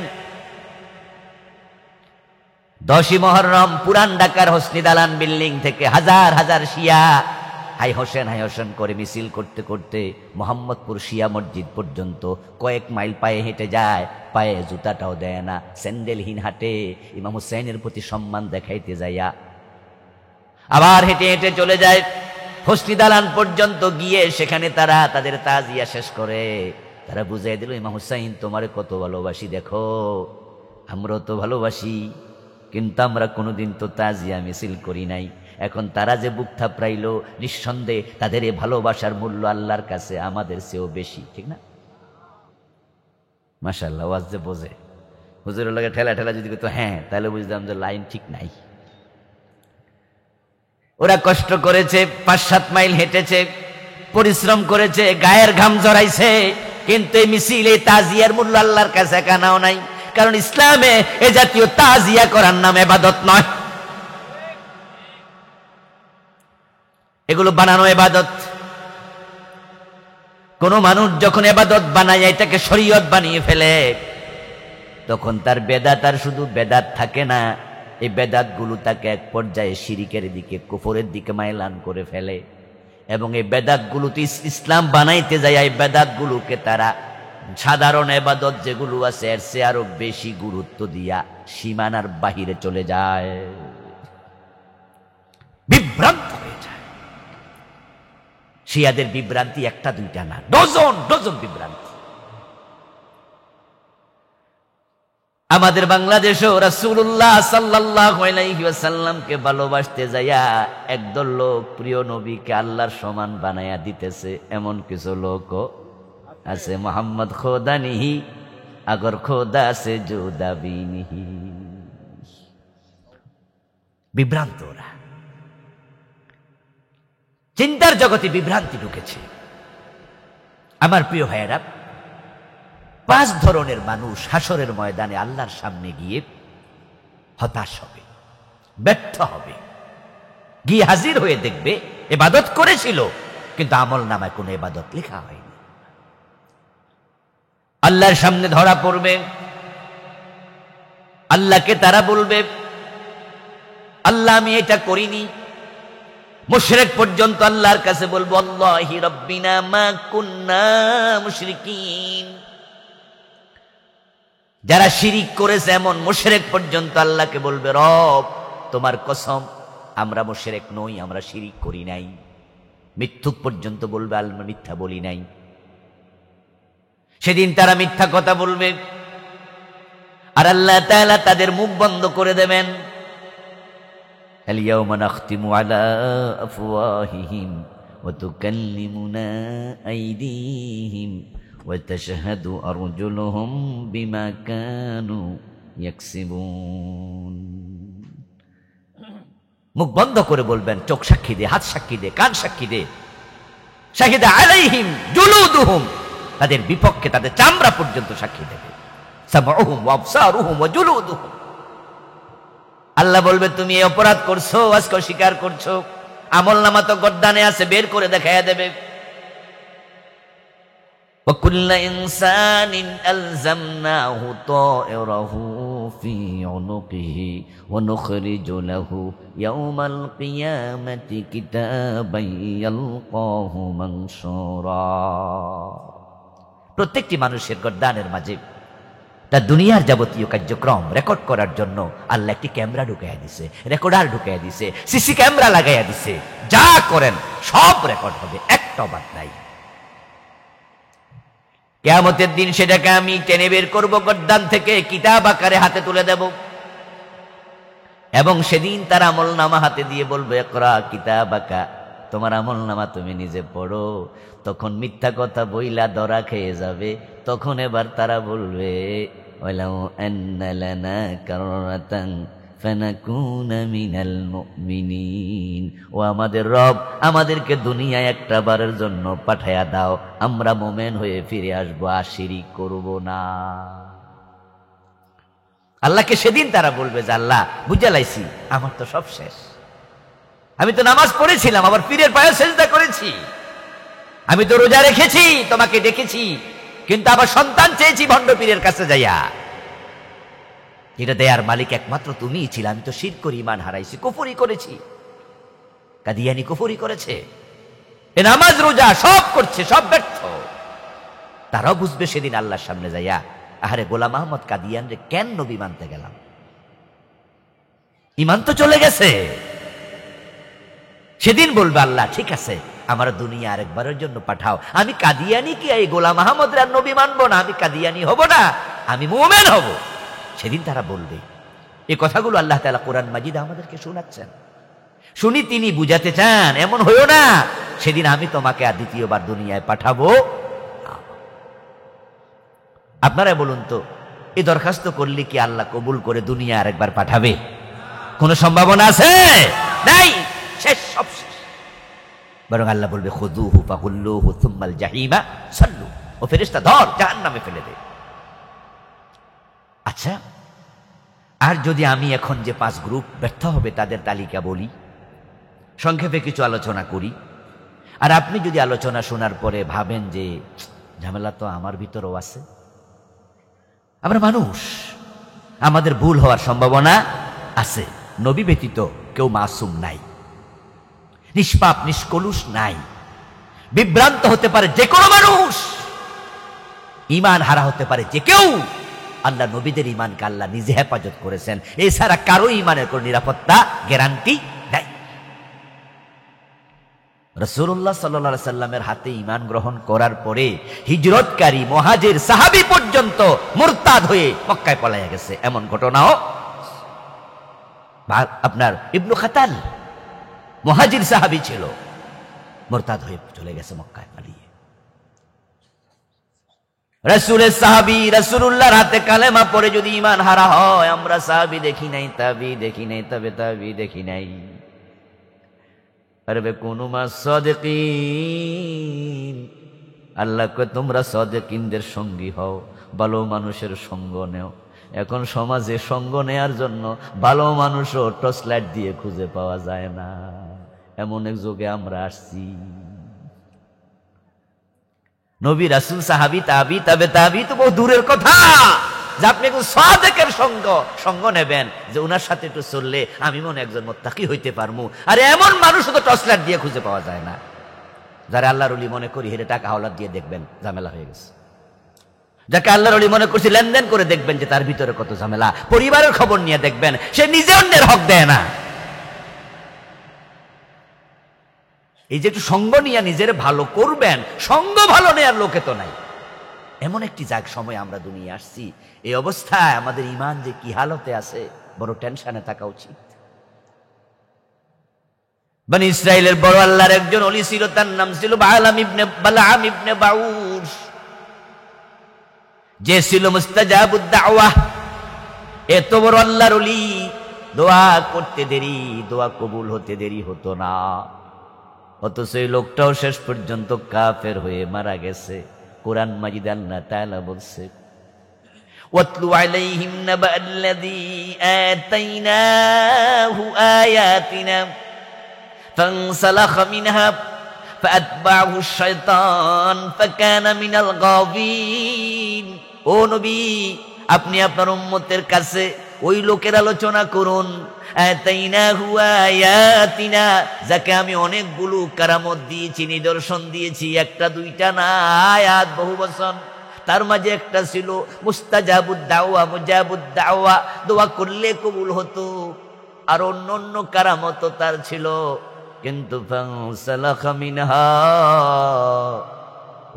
10ই মুহররম পুরান ঢাকার হোসনি দালান বিল্ডিং থেকে হাজার হাজার শিয়া হাই হোসেন করে মিছিল করতে করতে মোহাম্মদপুর শিয়া মসজিদ পর্যন্ত কয়েক মাইল পায়ে হেঁটে যায়, পায়ে জুতাটাও দেয় না, স্যান্ডেলহীন হাঁটে ইমাম হুসাইনের প্রতি সম্মান দেখাইতে যাইয়া। আবার হেঁটে হেঁটে চলে যায় হোসনি দালান পর্যন্ত, গিয়ে সেখানে তারা তাদের তাজিয়া শেষ করে তারা বুঝাই দিল, ইমাম হুসাইন তোমারে কত ভালোবাসি দেখো, আমরাও তো ভালোবাসি, কিন্তু আমরা কোনোদিন তো তাজিয়া মিছিল করি নাই। এখন তারা যে বুক থাপড়াইল, নিঃসন্দেহে তাদের এই ভালোবাসার মূল্য আল্লাহর কাছে আমাদের চেয়েও বেশি, ঠিক না? মাশাআল্লাহ, ওয়াজ যে বোঝে, হুজুরের লগে ঠেলা ঠেলা যদি করতো হ্যাঁ, তাহলে বুঝতাম যে লাইন ঠিক নাই। ওরা কষ্ট করেছে, 5-7 মাইল হেঁটেছে, পরিশ্রম করেছে, গায়ের ঘাম জড়াইছে, কিন্তু এই মিছিল, এই তাজিয়ার মূল্য আল্লাহর কাছে কানাও নাই। কারণ ইসলামে এ জাতীয় তাজিয়া করার নাম ইবাদত নয়, এগুলো বানানো ইবাদত। কোন মানুষ যখন ইবাদত বানায় এটাকে শরীয়ত বানিয়ে ফেলে, তখন তার বেদাত আর শুধু বেদাত থাকে না, এই বেদাত গুলো তাকে এক পর্যায়ে শিরিকের দিকে, কুফরের দিকে মাইলান করে ফেলে। এবং এই বেদাত গুলোতে ইসলাম বানাইতে যায়, এই বেদাত গুলোকে তারা সাধারণ ইবাদত যেগুলো আছে এর চেয়ে আরো বেশি গুরুত্ব দিয়া সীমানার বাহিরে চলে যায়, বিভ্রান্ত হয়ে যায়। শিয়াদের বিভ্রান্তি একটা দুইটা না, ডজন ডজন বিভ্রান্তি। আমাদের বাংলাদেশেও রাসূলুল্লাহ সাল্লাল্লাহু আলাইহি ওয়াসাল্লামকে ভালোবাসতে যাইয়া একদল লোক প্রিয় নবীকে আল্লাহর সমান বানায়া দিতেছে, এমন কিছু লোকও আছে। মোহাম্মদ খোদা নিহি আগর খোদা সে জুদা ভি নিহি। বিভ্রান্ত ওরা, চিন্তার জগতে বিভ্রান্তি ঢুকেছে। আমার প্রিয় ভাইয়েরা, 5 ধরনের মানুষ হাসরের ময়দানে আল্লাহর সামনে গিয়ে হতাশ হবে, ব্যর্থ হবে, গিয়ে হাজির হয়ে দেখবে ইবাদত করেছিল কিন্তু আমল নামায় কোনো ইবাদত লেখা হয়নি। আল্লাহর সামনে ধরা পড়বে, আল্লাহকে তারা বলবে আল্লাহ আমি এটা করিনি। মুশরিক পর্যন্ত আল্লাহর কাছে বলবো আল্লাহি রাব্বিনা মা কুন্না মুশরিকিন। যারা শিরিক করেছে এমন মুশরিক পর্যন্ত আল্লাহকে বলবে রব তোমার কসম আমরা মুশরিক নই, আমরা শিরিক করি নাই। মিথ্যুক পর্যন্ত বলবে আল্লাহ মিথ্যা বলি নাই। সেদিন তারা মিথ্যা কথা বলবে আর আল্লাহ তাআলা তাদের মুখ বন্ধ করে দেবেন। اليوم نختم على أفواههم وتكلمنا أيديهم وتشهد أرجلهم بما كانوا يكسبون। মুখ বন্ধ করে বলবেন, চোখ সাক্ষী দে, হাত সাক্ষী দে, কান সাক্ষী দে। শাহিদা আলাইহিম জুলুদুহুম, তাদের বিপক্ষে তাদের চামড়া পর্যন্ত সাক্ষী দেবে। সামউহুম ওয়া আবসারুহুম ওয়া জুলুদুহুম। আল্লাহ বলবে তুমি এই অপরাধ করছো, আজকে স্বীকার করছো, আমল নামা তো গর্দানে আছে, বের করে দেখাইয়া দেবে। وَكُلَّ إِنسَانٍ أَلْزَمْنَاهُ طَائِرَهُ فِي عُنُقِهِ وَنُخْرِجُ لَهُ يَوْمَ الْقِيَامَةِ كِتَابًا يَلْقَاهُ مَنشُورًا। প্রত্যেকটি মানুষের গর্দানের মাঝে তার দুনিয়ার যাবতীয় কার্যক্রম রেকর্ড করার জন্য আল্লাহ একটি ক্যামেরা ঢুকাইয়া দিছে, রেকর্ডার ঢুকাইয়া দিছে, সিসি ক্যামেরা লাগাইয়া দিছে। যা করেন সব রেকর্ড হবে, একটা বাদ নাই। কিয়ামতের দিন সেটাকে আমি টেনে বের করবো গর্দান থেকে, কিতাব আকারে হাতে তুলে দেব। এবং সেদিন তার আমল নামা হাতে দিয়ে বলবে ইকরা কিতাবাকা, তোমার আমল নামা তুমি নিজে পড়ো। তখন মিথ্যা কথা বইলা ধরা খেয়ে যাবে। তখন এবার তারা বলবে ওয়ালাউ আন্না লানা কাররাতান ফানাকুনা মিনাল মুমিনিন, ও আমাদের রব, আমাদেরকে দুনিয়ায় একটা বারের জন্য পাঠায়া দাও, আমরা মোমেন হয়ে ফিরে আসবো, আর শিরিক করব না। আল্লাহকে সেদিন তারা বলবে যে আল্লাহ বুঝা লাইছি, আমার তো সব শেষ, আমি তো নামাজ পড়েছিলাম, আবার পীরের পায়ে সেজদা করেছি, আমি তো রোজা রেখেছি, তোমাকে ডেকেছি, কিন্তু আবার সন্তান চেয়েছি ভণ্ড পীরের কাছে যাইয়া। এটা দেয়ার মালিক একমাত্র তুমিই ছিল, আমি তো শিরক করে ঈমান হারাইছি, কুফরি করেছি। কাদিয়ানি কুফরি করেছে, এ নামাজ রোজা সব করছে, সব ব্যর্থ। তারাও বুঝবে সেদিন আল্লাহর সামনে যাইয়া, আহারে গোলাম আহমদ কাদিয়ান রে কেন নবী মানতে গেলাম, ঈমান তো চলে গেছে। সেদিন বলবে আল্লাহ ঠিক আছে, আমার দুনিয়া আরেকবারের জন্য পাঠাও, আমি কাদিয়ানি কি এই গোলাম আহমদ রে নবী মানবো না, আমি কাদিয়ানি হব না, আমি মুমিন হব। সেদিন তারা বলবে। এই কথাগুলো আল্লাহ তাআলা কোরআন মাজিদে আমাদেরকে শোনাচ্ছেন। শুনি তিনি বুঝাতে চান এমন হইও না সেদিন আমি তোমাকে আর দ্বিতীয়বার দুনিয়ায় পাঠাবো। আপনারা বলুন তো, এই দরখাস্ত করলে কি আল্লাহ কবুল করে দুনিয়া আরেকবার পাঠাবে? কোনো সম্ভাবনা আছে? নাই, শেষ, সব শেষ। বরং আল্লাহ বলবে খুযুহু ফাগুল্লুহু সুম্মাল জাহিমা সাল্লু, ও ফেরেশতা ধর, জাহান্নামে ফেলে দে। আচ্ছা, আর যদি আমি এখন যে 5 গ্রুপ ব্যর্থ হবে তাদের তালিকা বলি, সংক্ষেপে কিছু আলোচনা করি, আর আপনি যদি আলোচনা শোনার পরে ভাবেন যে ঝামেলা তো আমার ভিতরেও আছে, আমরা মানুষ, আমাদের ভুল হওয়ার সম্ভাবনা আছে, নবী ব্যতীত কেউ মাসুম নাই, নিষ্পাপ নিষ্কলুষ নাই, বিভ্রান্ত হতে পারে যে কোনো মানুষ, ঈমান হারা হতে পারে যে কেউ। আল্লাহ নবীদের ঈমানকে আল্লাহ নিজে হেফাজত করেছেন, এছাড়া কারো ঈমানের কোনো নিরাপত্তা গ্যারান্টি নাই। রাসূলুল্লাহ সাল্লাল্লাহু আলাইহি সাল্লামের হাতে ঈমান গ্রহণ করার পরে হিজরতকারী মুহাজির সাহাবী পর্যন্ত মুরতাদ হয়ে মক্কায় পলাইয়া গেছে, এমন ঘটনাও। আপনার ইবনু খাতাল মুহাজির সাহাবী ছিল, মুরতাদ হয়ে চলে গেছে মক্কায় পালিয়ে। রাসূলের সাহাবী রাসূলুল্লাহর হাতে কালেমা পড়ে যদি ঈমান হারা হয়, আমরা সাহাবী দেখি নাই, তাবি দেখি নাই, তবে তাবি দেখি নাই। আরে কুনু মাস সাদিকিন, আল্লাহ কয় তোমরা সাদিকিনদের সঙ্গী হও, ভালো মানুষের সঙ্গ নেও। এখন সমাজে সঙ্গ নেয়ার জন্য ভালো মানুষও টর্চ লাইট দিয়ে খুঁজে পাওয়া যায় না, এমন এক যুগে আমরা আসছি। নবী রাসূল সাহাবী তাবি তবে তাবি তো বহু দূরের কথা, যে আপনি একটু সাদেকের সঙ্গ নেবেন, যে উনার সাথে একটু চললে আমি মনে একজন মুত্তাকি হইতে পারবো। আরে এমন মানুষ তো টর্চলাইট দিয়ে খুঁজে পাওয়া যায় না। যারা আল্লাহর ওলি মনে করি হেরে টাকা হাওলাত দিয়ে দেখবেন ঝামেলা হয়ে গেছে। যাকে আল্লাহর ওলি মনে করছি লেনদেন করে দেখবেন যে তার ভিতরে কত ঝামেলা। পরিবারের খবর নিয়ে দেখবেন সে নিজে অন্যের হক দেয় না। এই যে একটু সঙ্গ নিয়ে নিজের ভালো করবেন, সঙ্গ ভালো নেয়ার লোকে তো নাই। এমন একটি সময় আমরা দুনিয়া আসছি, এই অবস্থায় আমাদের ঈমান যে কি হালতে আছে, বড় টেনশনে থাকা উচিত। বনি ইসরাইলের বড় আল্লাহর একজন ওলি ছিল, তার নাম ছিল বালাম ইবনে বাউস, যে ছিল মুস্তাজাবুদ দাওয়া। এত বড় আল্লাহর ওলি, দোয়া করতে দেরি, দোয়া কবুল হতে দেরি হতো না, অথচ এই লোকটাও শেষ পর্যন্ত কাফের হয়ে মারা গেছে। কোরআন মাজিদে আল্লাহ তাআলা বলছে, ওয়াতলু আলাইহিম নাবাল্লাযী আতাইনাহু আয়াতিনা ফানসালাখা মিনহা ফাআতবাহু আশ-শাইতান ফাকানা মিনাল গাবিন। ও নবী, আপনি আপনার উম্মতের কাছে ওই লোকের আলোচনা করুন, আতাইনাহু আয়াতিনা, যাকে আমি অনেকগুলো কারামত দিয়েছি, নিদর্শন দিয়েছি, একটা দুইটা না, আয়াত বহু বচন। তার মাঝে একটা ছিল মুস্তাজাবুদ দাওয়া, মুজাবুদ দাওয়া, দোয়া করলে কবুল হতো। আর অন্য কারামত তার ছিল, কিন্তু ফানসালাখা মিনহা,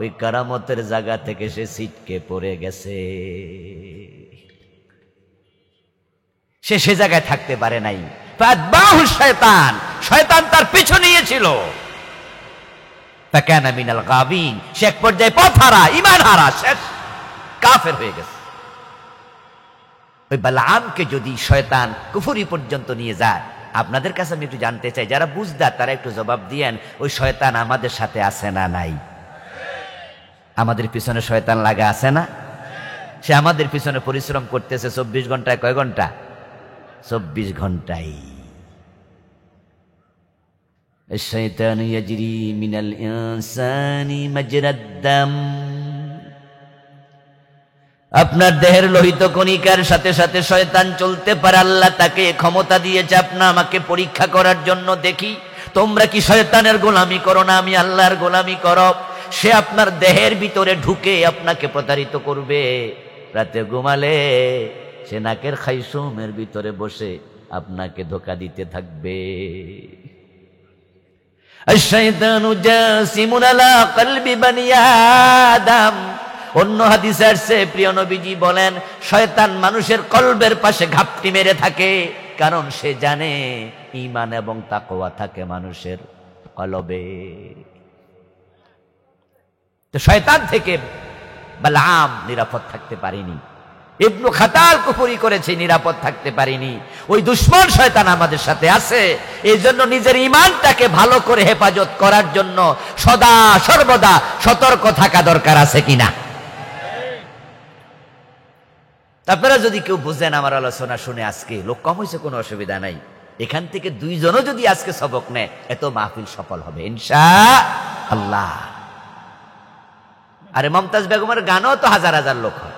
ওই কারামতের জায়গা থেকে সে ছিটকে পড়ে গেছে। সে জায়গায় থাকতে পারে নাই। ফাতবাহু শয়তান, শয়তান তার পিছু নিয়েছিল। ফাকানা মিনাল গাবিন, সে এক পর্যায়ে পথ হারা, ঈমান হারা, শেষ, কাফের হয়ে গেছে। ওই বালামকে যদি শয়তান কুফরি পর্যন্ত নিয়ে যায়, আপনাদের কাছে আমি একটু জানতে চাই, যারা বুঝদার তারা একটু জবাব দিয়েন, ওই শয়তান আমাদের সাথে আছে না নাই? আমাদের পিছনে শয়তান লাগা আছে না? সে আমাদের পিছনে পরিশ্রম করতেছে 24 ঘন্টায়। কয় ঘন্টা? 24 ঘন্টায়। الشيطان يجري من الإنسان مجرى الدم। আপনার দেহের লোহিত কণিকার সাথে সাথে শয়তান চলতে পারে। আল্লাহ তাকে ক্ষমতা দিয়েছে আমাকে পরীক্ষা করার জন্য, দেখি তোমরা কি শয়তানের গোলামি করো না আমি আল্লাহর গোলামি করো। সে আপনার দেহের ভিতরে ঢুকে আপনাকে প্রতারিত করবে। রাতে ঘুমালে সে নাকের খাইসুমের ভিতরে বসে আপনাকে ধোঁকা দিতে থাকবে। আশ-শাইতানু জাসিমুন আলা কলবি বানি আদম। অন্য হাদিসে আসছে, প্রিয় নবীজি বলেন, শয়তান মানুষের কলবের পাশে ঘাপটি মেরে থাকে, কারণ সে জানে ঈমান এবং তাকওয়া থাকে মানুষের কলবে। তো শয়তান থেকে বালাম নিরাপদ থাকতে পারেনি, ইবনু খাতাল কুফরি করেছে, নিরাপদ থাকতে পারিনি। ওই দুশমন শয়তান আমাদের সাথে আছে। এই জন্য নিজের ঈমানটাকে ভালো করে হেফাজত করার জন্য সদা সর্বদা সতর্ক থাকা দরকার, আছে কিনা? আপনারা যদি কেউ বুঝেন আমার আলোচনা শুনে, আজকে লোক কম হয়েছে, কোনো অসুবিধা নাই, এখান থেকে 2 জনও যদি আজকে সবক নেয়, এত মাহফিল সফল হবে ইনশাআল্লাহ। আরে মমতাজ বেগমের গানও তো হাজার হাজার লোক হয়।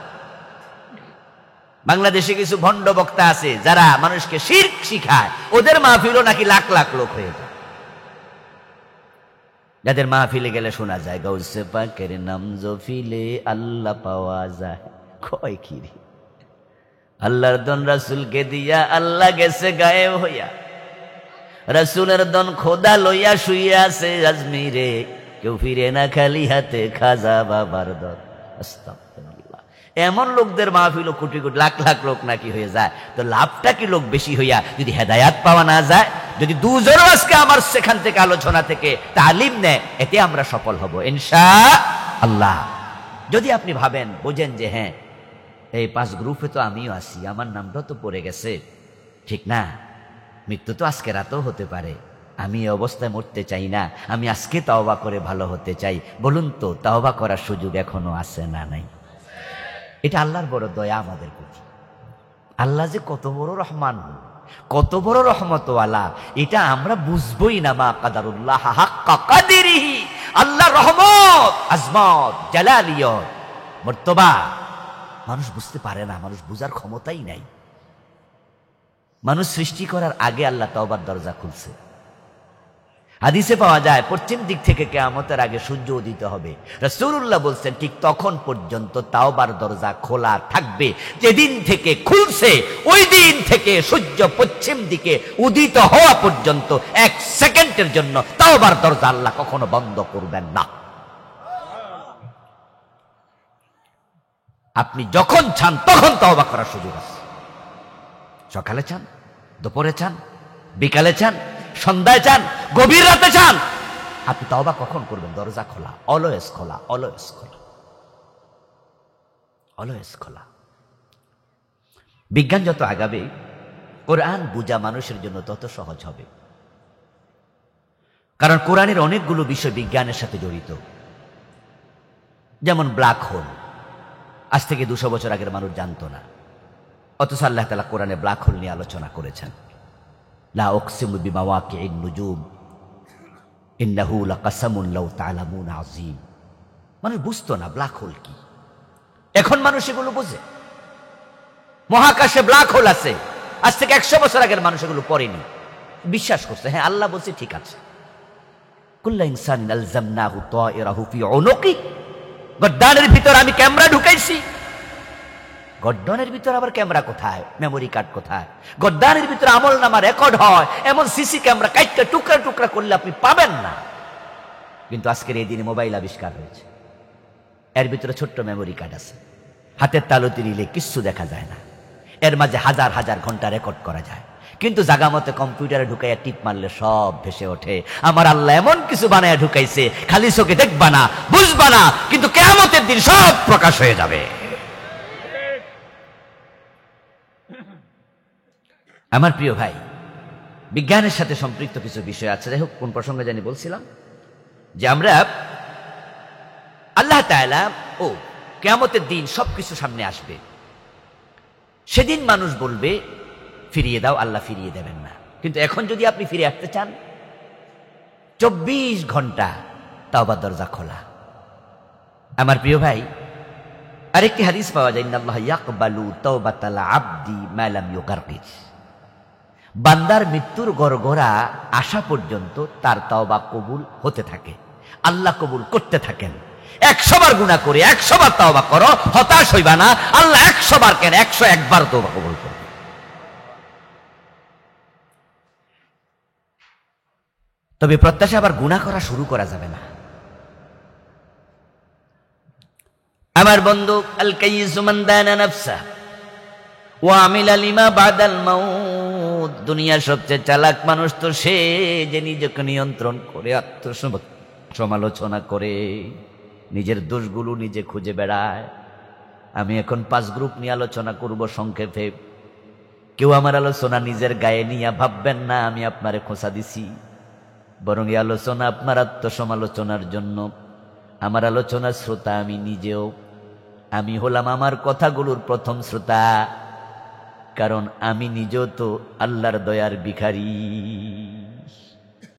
বাংলাদেশে কিছু ভণ্ড বক্তা আছে যারা মানুষকে শিরক শিখায়, ওদের মাহফিলও নাকি লাখ লাখ লোক হয়ে যায়। যাদের মাহফিলে গেলে শোনা যায়, গাউসে পাকের নাম জফিলে আল্লাহ পাওয়া যায়। কয় কি রে, আল্লাহর দন রাসূলকে দিয়া আল্লাহ গেছে গায়েব হইয়া, রাসূলের দন খোদা লইয়া শুইয়া আছে আজমিরে, কেউ ফিরে না খালি হাতে, খাজা বাবার দন। আস্তাগফিরুল্লাহ। এমন লোকদের মাহফিল কোটি কোটি লাখ লাখ লোক নাকি হয়ে যায়, তো লাভটা কি লোক বেশি হইয়া যদি হেদায়াত পাওয়া না যায়? যদি 2 জনও আজকে আমার সেখান থেকে আলোচনা থেকে তালিম নেয়, এতে আমরা সফল হব ইনশাআল্লাহ। যদি আপনি ভাবেন, বোঝেন যে হ্যাঁ, এই 5 গ্রুপে তো আমিও আছি, আমার নামটা তো পড়ে গেছে, ঠিক না, মৃত্যু তো আজকে রাতেও হতে পারে, আমি এই অবস্থায় মরতে চাই না, আমি আজকে তাওবা করে ভালো হতে চাই। বলুন তো, তাওবা করার সুযোগ এখনো আছে না নাই? এটা আল্লাহর বড় দয়া আমাদের প্রতি। আল্লাহ যে কত বড় রহমান, কত বড় রহমতওয়ালা, এটা আমরা বুঝবই না। মা কাদারুল্লাহ হাক্কা কাদিরিহি। আল্লাহর রহমত, আজমত, জালালিয়ত, মর্তবা মানুষ বুঝতে পারে না, মানুষ বুঝার ক্ষমতাই নাই। মানুষ সৃষ্টি করার আগে আল্লাহ তওবার দরজা খুলছে। হাদিসে পাওয়া যায়, পশ্চিম দিক থেকে কিয়ামতের আগে সূর্য উদিত হবে। রাসূলুল্লাহ বলছেন, ঠিক তখন পর্যন্ত তাওবার দরজা খোলা থাকবে। যেদিন থেকে খুলছে ওই দিন থেকে সূর্য পশ্চিম দিকে উদিত হওয়া পর্যন্ত 1 সেকেন্ডের জন্য তাওবার দরজা আল্লাহ কখনো বন্ধ করবেন না। আপনি যখন চান তখন তওবা করার সুযোগ আছে। সকালে চান, দুপুরে চান, বিকালে চান, সন্ধ্যায় চান, গভীর রাতে চান, আপনি তওবা কখন করবেন? দরজা খোলা, অলওয়েজ খোলা, অলওয়েজ খোলা, অলওয়েজ খোলা। বিজ্ঞান যত আগাবে, কোরআন বুঝা মানুষের জন্য তত সহজ হবে। কারণ কোরআনের অনেকগুলো বিষয় বিজ্ঞানের সাথে জড়িত। যেমন ব্ল্যাক হোল, আজ থেকে 200 বছর আগের মানুষ জানতো না, অথচ আল্লাহ তাআলা কোরআনে ব্ল্যাক হোল নিয়ে আলোচনা করেছেন। লা উকসিমু বিমাওয়াকি'ন নুজুম ইন্নাহু লাকাসামুন লাউ তা'লামুন আযীম। মানুষ বুঝতো না ব্ল্যাক হোল কি, এখন মানুষ এগুলো বোঝে। মহাকাশে ব্ল্যাক হোল আছে, আজ থেকে 100 বছর আগের মানুষ এগুলো পড়েনি, বিশ্বাস করছে। হ্যাঁ, আল্লাহ বলছে ঠিক আছে। কুল্লু ইনসানিন আলজামনাহু তায়রাহু ফি উনুকি। গর্দানের ভিতর আমি ক্যামেরা ঢুকাইছি। গর্দানের ভিতর আবার ক্যামেরা কোথায়? মেমোরি কার্ড কোথায়? গর্দানের ভিতরে আমলনামা রেকর্ড হয়, এমন সিসি ক্যামেরা কাইটটা টুকরা টুকরা করলে আপনি পাবেন না। কিন্তু আজকের এই দিনে মোবাইল আবিষ্কার হয়েছে, এর ভিতরে ছোট্ট মেমোরি কার্ড আছে, হাতের তালুতে নিলে কিচ্ছু দেখা যায় না। এর মাঝে হাজার হাজার ঘন্টা রেকর্ড করা যায়, কিন্তু জাগা মতে কম্পিউটারে ঢুকাইয়া টিপ মারলে সব ভেসে ওঠে। আমার আল্লাহ এমন কিছু বানায়া ঢুকাইছে, খালি চোখে দেখবা না, বুঝবা না, কিন্তু কিয়ামতের দিন সব প্রকাশ হয়ে যাবে। আমার প্রিয় ভাই, বিজ্ঞানের সাথে সম্পৃক্ত কিছু বিষয় আছে। যাই হোক, কোন প্রসঙ্গে জানি বলছিলাম যে আমরা আল্লাহ তাআলা কিয়ামতের দিন সবকিছু সামনে আসবে। সেদিন মানুষ বলবে ফিরিয়ে দাও, আল্লাহ ফিরিয়ে দেবেন না। কিন্তু এখন যদি আপনি ফিরে আসতে চান, 24 ঘন্টা তাওবার দরজা খোলা। আমার প্রিয় ভাই, আরেকটি হাদিস পাওয়া যায়, ইন্নাল্লাহ ইয়াকবালু তাওবাতাল আবদি মা লাম ইউগারকির। বান্দার মৃত্যুর গড়গড়া আসা পর্যন্ত তার তাওবা কবুল হতে থাকে, আল্লাহ কবুল করতে থাকেন। 100 বার গুনাহ করে 100 বার তাওবা করো, হতাশ হইবা না, আল্লাহ 100 বার কেন 101 বার তাওবা কবুল করবে। তবে প্রত্যাশা আবার গুনাহ করা শুরু করা যাবে না। আমার বন্ধু, আল কাইয়িসু মান দানা নাফসা ওয়া আমিলা লিমা বাদাল মাউত। দুনিয়ার সবচেয়ে চালাক মানুষ তো সে যে নিজেকে নিয়ন্ত্রণ করে, আত্মসমালোচনা করে, নিজের দোষগুলো নিজে খুঁজে বেড়ায়। আমি এখন 5 গ্রুপ নিয়ে আলোচনা করব সংক্ষেপে। কেউ আমার আলোচনা নিজের গায়ে নিয়ে ভাববেন না আমি আপনারে খোঁচা দিছি, বরং এই আলোচনা আপনার আত্মসমালোচনার জন্য। আমার আলোচনার শ্রোতা আমি নিজেও, আমি হলাম আমার কথাগুলোর প্রথম শ্রোতা, কারণ আমি নিজেও তো আল্লাহর দয়ার ভিখারি।